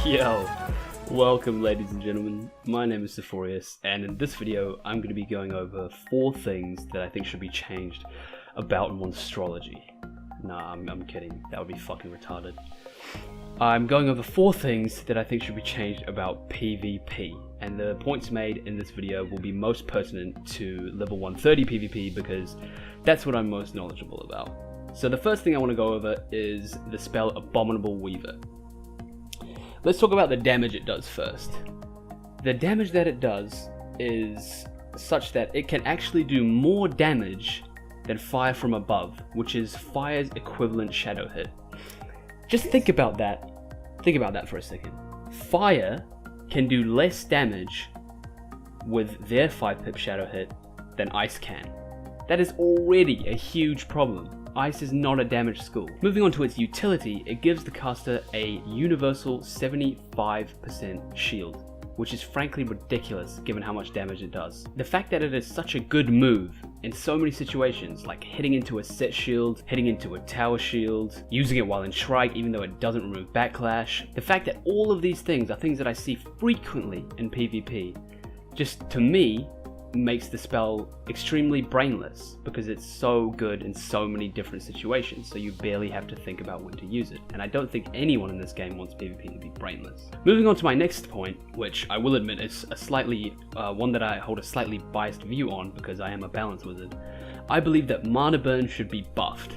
Yo, welcome ladies and gentlemen, my name is Sephorius, and in this video I'm going to be going over 4 things that I think should be changed about Monstrology. Nah, I'm kidding, that would be fucking retarded. I'm going over 4 things that I think should be changed about PvP, and the points made in this video will be most pertinent to level 130 PvP because that's what I'm most knowledgeable about. So the first thing I want to go over is the spell Abominable Weaver. Let's talk about the damage it does first. The damage that it does is such that it can actually do more damage than Fire from Above, which is Fire's equivalent shadow hit. Just think about that. Think about that for a second. Fire can do less damage with their 5-pip shadow hit than Ice can. That is already a huge problem. Ice is not a damage school. Moving on to its utility, it gives the caster a universal 75% shield, which is frankly ridiculous given how much damage it does. The fact that it is such a good move in so many situations, like hitting into a set shield, hitting into a tower shield, using it while in Shrike even though it doesn't remove backlash, the fact that all of these things are things that I see frequently in PvP, just to me, makes the spell extremely brainless because it's so good in so many different situations, so you barely have to think about when to use it, and I don't think anyone in this game wants PvP to be brainless. Moving on to my next point, which I will admit is a slightly one that I hold a slightly biased view on because I am a balance wizard. I believe that Mana Burn should be buffed.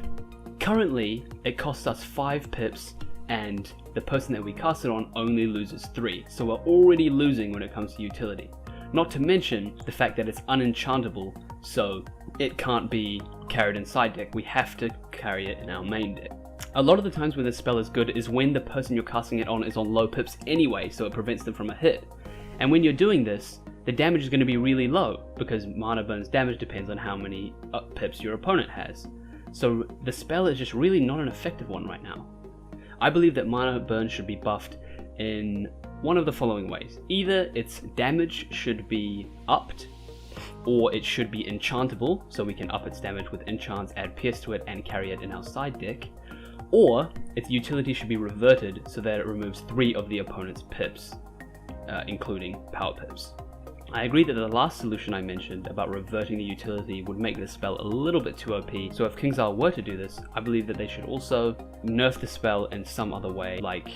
Currently it costs us 5 pips and the person that we cast it on only loses 3, so we're already losing when it comes to utility. Not to mention the fact that it's unenchantable, so it can't be carried in side deck. We have to carry it in our main deck. A lot of the times when this spell is good is when the person you're casting it on is on low pips anyway, so it prevents them from a hit. And when you're doing this, the damage is going to be really low, because Mana Burn's damage depends on how many pips your opponent has. So the spell is just really not an effective one right now. I believe that Mana Burn should be buffed in one of the following ways. Either its damage should be upped, or it should be enchantable, so we can up its damage with enchants, add pierce to it, and carry it in our side deck, or its utility should be reverted so that it removes 3 of the opponent's pips, including power pips. I agree that the last solution I mentioned about reverting the utility would make this spell a little bit too OP, so if KingsIsle were to do this, I believe that they should also nerf the spell in some other way, like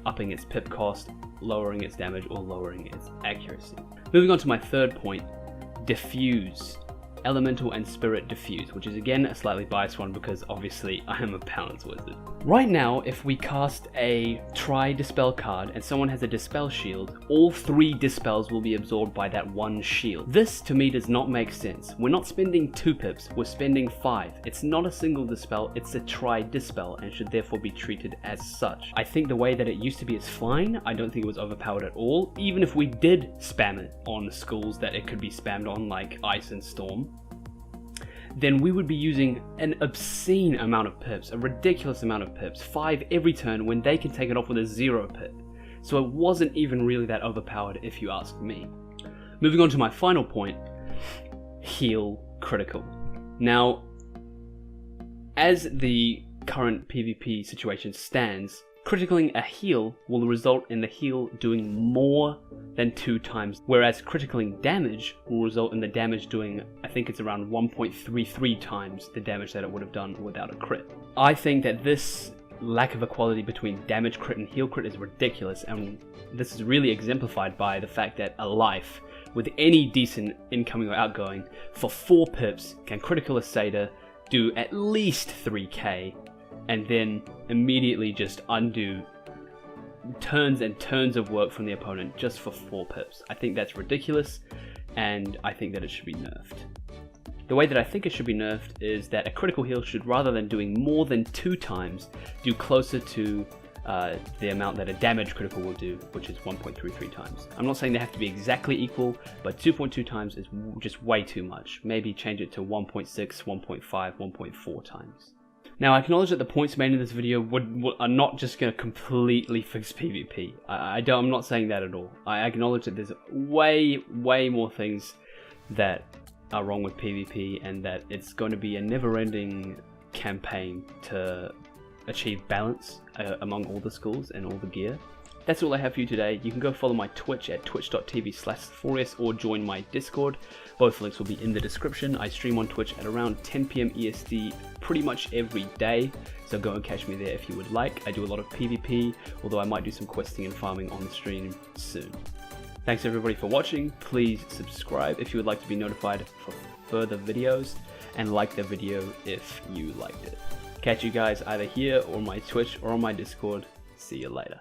upping its pip cost, lowering its damage, or lowering its accuracy. Moving on to my third point, Diffuse. Elemental and Spirit Diffuse, which is again a slightly biased one because obviously I am a balance wizard. Right now, if we cast a Try Dispel card and someone has a Dispel shield, all 3 dispels will be absorbed by that one shield. This to me does not make sense. We're not spending 2 pips, we're spending 5. It's not a single dispel, it's a Try Dispel and should therefore be treated as such. I think the way that it used to be is fine. I don't think it was overpowered at all. Even if we did spam it on schools that it could be spammed on, like Ice and Storm, then we would be using an obscene amount of pips, a ridiculous amount of pips, 5 every turn when they can take it off with a 0 pip. So it wasn't even really that overpowered if you ask me. Moving on to my final point, Heal Critical. Now, as the current PvP situation stands, criticalling a heal will result in the heal doing more than 2 times, whereas criticalling damage will result in the damage doing, I think it's around 1.33 times the damage that it would have done without a crit. I think that this lack of equality between damage crit and heal crit is ridiculous, and this is really exemplified by the fact that a life with any decent incoming or outgoing for 4 pips can critical a Satyr, do at least 3k, and then immediately just undo turns and turns of work from the opponent just for 4 pips. I think that's ridiculous, and I think that it should be nerfed. The way that I think it should be nerfed is that a critical heal should, rather than doing more than 2 times, do closer to the amount that a damage critical will do, which is 1.33 times. I'm not saying they have to be exactly equal, but 2.2 times is just way too much. Maybe change it to 1.6, 1.5, 1.4 times. Now, I acknowledge that the points made in this video are not just going to completely fix PvP. I'm not saying that at all. I acknowledge that there's way more things that are wrong with PvP, and that it's going to be a never-ending campaign to achieve balance among all the schools and all the gear. That's all I have for you today. You can go follow my Twitch at twitch.tv/Siforius or join my Discord. Both links will be in the description. I stream on Twitch at around 10 PM EST pretty much every day, so go and catch me there if you would like. I do a lot of PvP, although I might do some questing and farming on the stream soon. Thanks everybody for watching. Please subscribe if you would like to be notified for further videos, and like the video if you liked it. Catch you guys either here or my Twitch or on my Discord. See you later.